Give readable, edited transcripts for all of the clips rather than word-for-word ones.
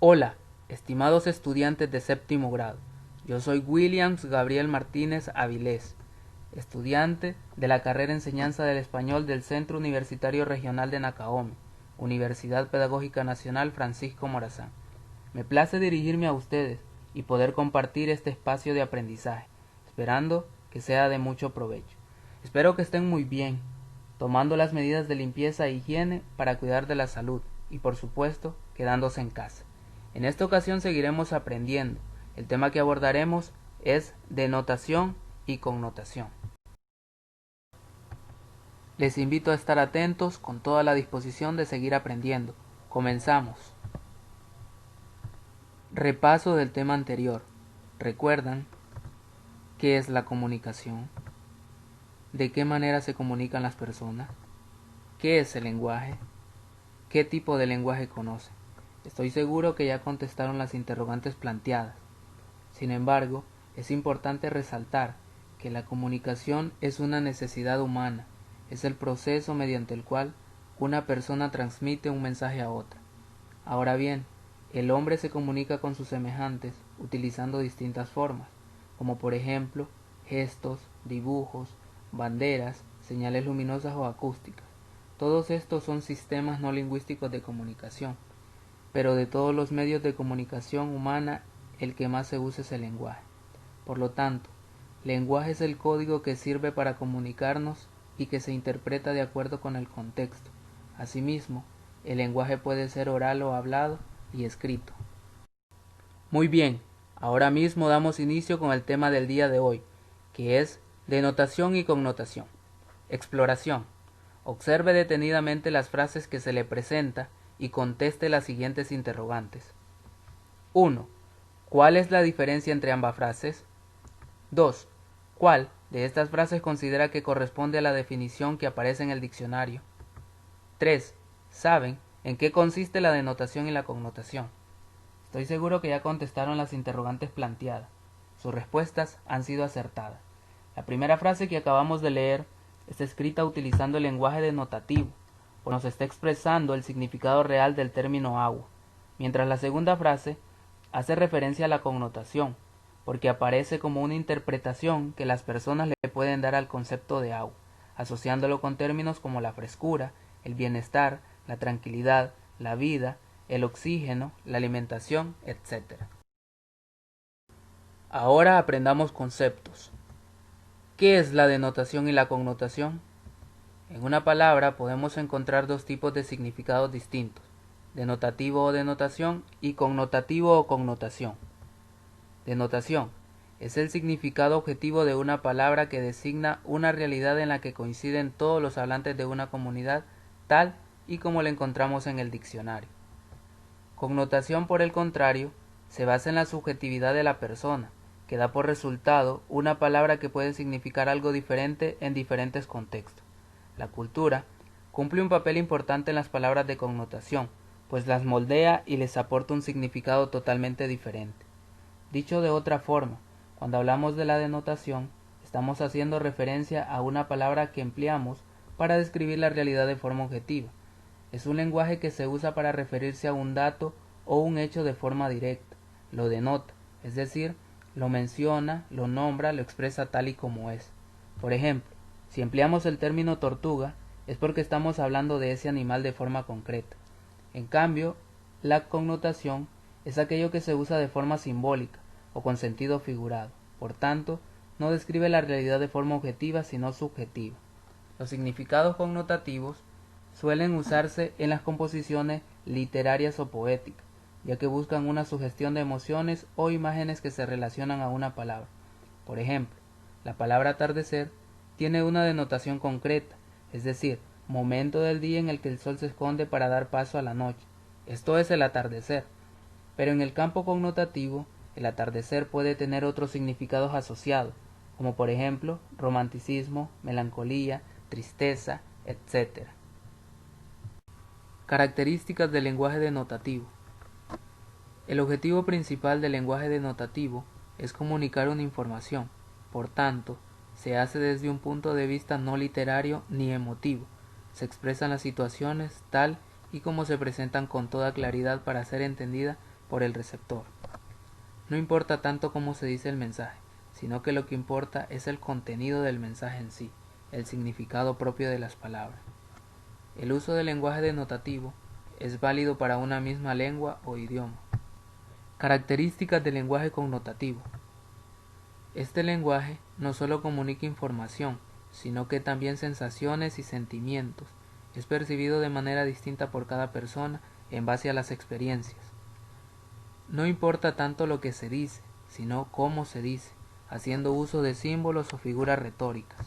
Hola, estimados estudiantes de séptimo grado. Yo soy Williams Gabriel Martínez Avilés, estudiante de la carrera Enseñanza del Español del Centro Universitario Regional de Nacaome, Universidad Pedagógica Nacional Francisco Morazán. Me place dirigirme a ustedes y poder compartir este espacio de aprendizaje, esperando que sea de mucho provecho. Espero que estén muy bien, tomando las medidas de limpieza e higiene para cuidar de la salud y, por supuesto, quedándose en casa. En esta ocasión seguiremos aprendiendo. El tema que abordaremos es denotación y connotación. Les invito a estar atentos con toda la disposición de seguir aprendiendo. Comenzamos. Repaso del tema anterior. ¿Recuerdan qué es la comunicación? ¿De qué manera se comunican las personas? ¿Qué es el lenguaje? ¿Qué tipo de lenguaje conocen? Estoy seguro que ya contestaron las interrogantes planteadas. Sin embargo, es importante resaltar que la comunicación es una necesidad humana, es el proceso mediante el cual una persona transmite un mensaje a otra. Ahora bien, el hombre se comunica con sus semejantes utilizando distintas formas, como por ejemplo gestos, dibujos, banderas, señales luminosas o acústicas. Todos estos son sistemas no lingüísticos de comunicación, pero de todos los medios de comunicación humana el que más se usa es el lenguaje. Por lo tanto, lenguaje es el código que sirve para comunicarnos y que se interpreta de acuerdo con el contexto. Asimismo, el lenguaje puede ser oral o hablado y escrito. Muy bien, ahora mismo damos inicio con el tema del día de hoy, que es denotación y connotación. Exploración. Observe detenidamente las frases que se le presenta y conteste las siguientes interrogantes. 1. ¿Cuál es la diferencia entre ambas frases? 2. ¿Cuál de estas frases considera que corresponde a la definición que aparece en el diccionario? 3. ¿Saben en qué consiste la denotación y la connotación? Estoy seguro que ya contestaron las interrogantes planteadas. Sus respuestas han sido acertadas. La primera frase que acabamos de leer está escrita utilizando el lenguaje denotativo, pues nos está expresando el significado real del término agua, mientras la segunda frase hace referencia a la connotación, porque aparece como una interpretación que las personas le pueden dar al concepto de agua, asociándolo con términos como la frescura, el bienestar, la tranquilidad, la vida, el oxígeno, la alimentación, etc. Ahora aprendamos conceptos. ¿Qué es la denotación y la connotación? En una palabra podemos encontrar dos tipos de significados distintos, denotativo o denotación y connotativo o connotación. Denotación es el significado objetivo de una palabra que designa una realidad en la que coinciden todos los hablantes de una comunidad, tal y como la encontramos en el diccionario. Connotación, por el contrario, se basa en la subjetividad de la persona, que da por resultado una palabra que puede significar algo diferente en diferentes contextos. La cultura cumple un papel importante en las palabras de connotación, pues las moldea y les aporta un significado totalmente diferente. Dicho de otra forma, cuando hablamos de la denotación, estamos haciendo referencia a una palabra que empleamos para describir la realidad de forma objetiva. Es un lenguaje que se usa para referirse a un dato o un hecho de forma directa. Lo denota, es decir, lo menciona, lo nombra, lo expresa tal y como es. Por ejemplo, si empleamos el término tortuga, es porque estamos hablando de ese animal de forma concreta. En cambio, la connotación es aquello que se usa de forma simbólica o con sentido figurado. Por tanto, no describe la realidad de forma objetiva, sino subjetiva. Los significados connotativos suelen usarse en las composiciones literarias o poéticas, ya que buscan una sugestión de emociones o imágenes que se relacionan a una palabra. Por ejemplo, la palabra atardecer tiene una denotación concreta, es decir, momento del día en el que el sol se esconde para dar paso a la noche. Esto es el atardecer. Pero en el campo connotativo, el atardecer puede tener otros significados asociados, como por ejemplo romanticismo, melancolía, tristeza, etc. Características del lenguaje denotativo. El objetivo principal del lenguaje denotativo es comunicar una información, por tanto, se hace desde un punto de vista no literario ni emotivo. Se expresan las situaciones tal y como se presentan con toda claridad para ser entendida por el receptor. No importa tanto cómo se dice el mensaje, sino que lo que importa es el contenido del mensaje en sí, el significado propio de las palabras. El uso del lenguaje denotativo es válido para una misma lengua o idioma. Características del lenguaje connotativo. Este lenguaje no solo comunica información, sino que también sensaciones y sentimientos. Es percibido de manera distinta por cada persona en base a las experiencias. No importa tanto lo que se dice, sino cómo se dice, haciendo uso de símbolos o figuras retóricas.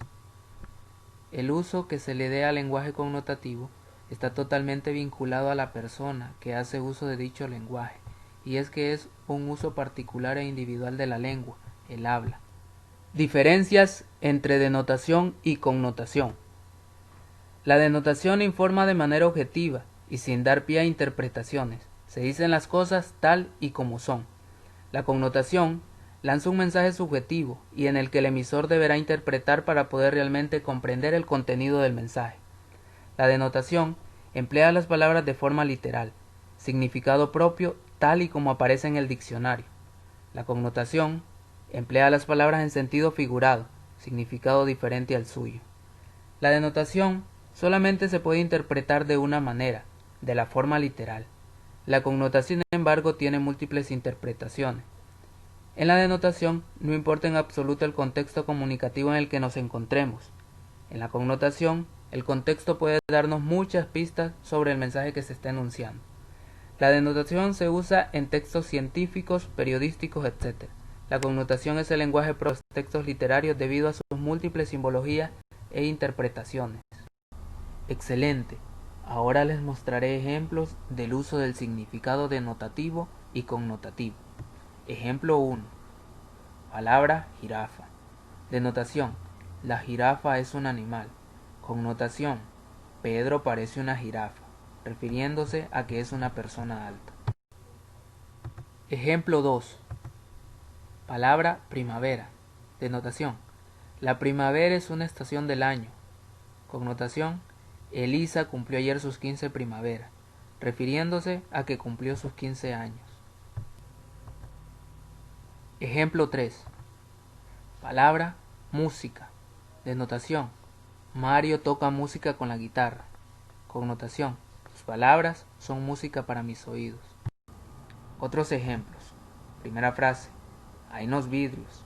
El uso que se le dé al lenguaje connotativo está totalmente vinculado a la persona que hace uso de dicho lenguaje, y es que es un uso particular e individual de la lengua, el habla. Diferencias entre denotación y connotación. La denotación informa de manera objetiva y sin dar pie a interpretaciones. Se dicen las cosas tal y como son. La connotación lanza un mensaje subjetivo y en el que el emisor deberá interpretar para poder realmente comprender el contenido del mensaje. La denotación emplea las palabras de forma literal, significado propio tal y como aparece en el diccionario. La connotación emplea las palabras en sentido figurado, significado diferente al suyo. La denotación solamente se puede interpretar de una manera, de la forma literal. La connotación, sin embargo, tiene múltiples interpretaciones. En la denotación no importa en absoluto el contexto comunicativo en el que nos encontremos. En la connotación, el contexto puede darnos muchas pistas sobre el mensaje que se está enunciando. La denotación se usa en textos científicos, periodísticos, etc. La connotación es el lenguaje propio de los textos literarios debido a sus múltiples simbologías e interpretaciones. Excelente. Ahora les mostraré ejemplos del uso del significado denotativo y connotativo. Ejemplo 1. Palabra jirafa. Denotación: la jirafa es un animal. Connotación: Pedro parece una jirafa, refiriéndose a que es una persona alta. Ejemplo 2. Palabra primavera. Denotación: la primavera es una estación del año. Connotación: Elisa cumplió ayer sus 15 primavera, refiriéndose a que cumplió sus 15 años. Ejemplo 3. Palabra música. Denotación: Mario toca música con la guitarra. Connotación: tus palabras son música para mis oídos. Otros ejemplos. Primera frase: hay unos vidrios.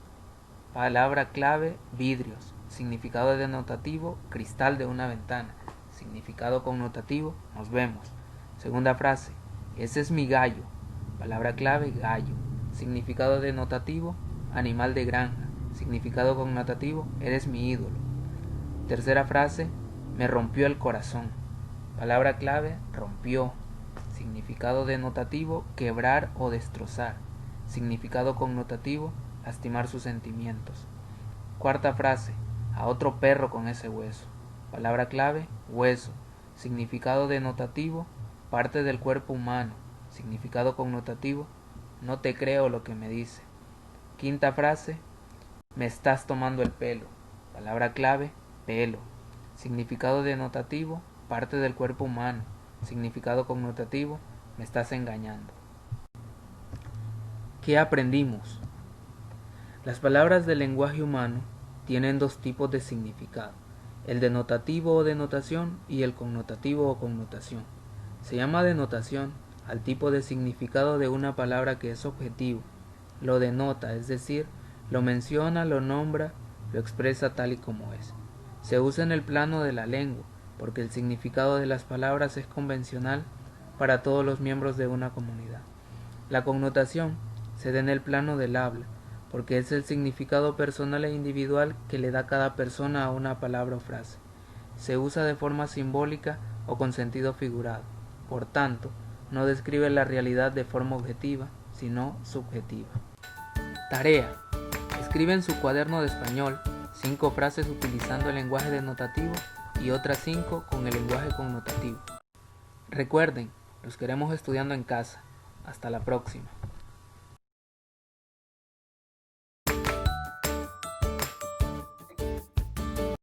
Palabra clave: vidrios. Significado denotativo: cristal de una ventana. Significado connotativo: nos vemos. Segunda frase: ese es mi gallo. Palabra clave: gallo. Significado denotativo: animal de granja. Significado connotativo: eres mi ídolo. Tercera frase: me rompió el corazón. Palabra clave: rompió. Significado denotativo: quebrar o destrozar. Significado connotativo: lastimar sus sentimientos. Cuarta frase: a otro perro con ese hueso. Palabra clave: hueso. Significado denotativo: parte del cuerpo humano. Significado connotativo: no te creo lo que me dice. Quinta frase: me estás tomando el pelo. Palabra clave: pelo. Significado denotativo: parte del cuerpo humano. Significado connotativo: me estás engañando. ¿Qué aprendimos? Las palabras del lenguaje humano tienen dos tipos de significado: el denotativo o denotación y el connotativo o connotación. Se llama denotación al tipo de significado de una palabra que es objetivo, lo denota, es decir, lo menciona, lo nombra, lo expresa tal y como es. Se usa en el plano de la lengua, porque el significado de las palabras es convencional para todos los miembros de una comunidad. La connotación se da en el plano del habla, porque es el significado personal e individual que le da cada persona a una palabra o frase. Se usa de forma simbólica o con sentido figurado. Por tanto, no describe la realidad de forma objetiva, sino subjetiva. Tarea: escribe en su cuaderno de español 5 frases utilizando el lenguaje denotativo y otras 5 con el lenguaje connotativo. Recuerden, los queremos estudiando en casa. Hasta la próxima.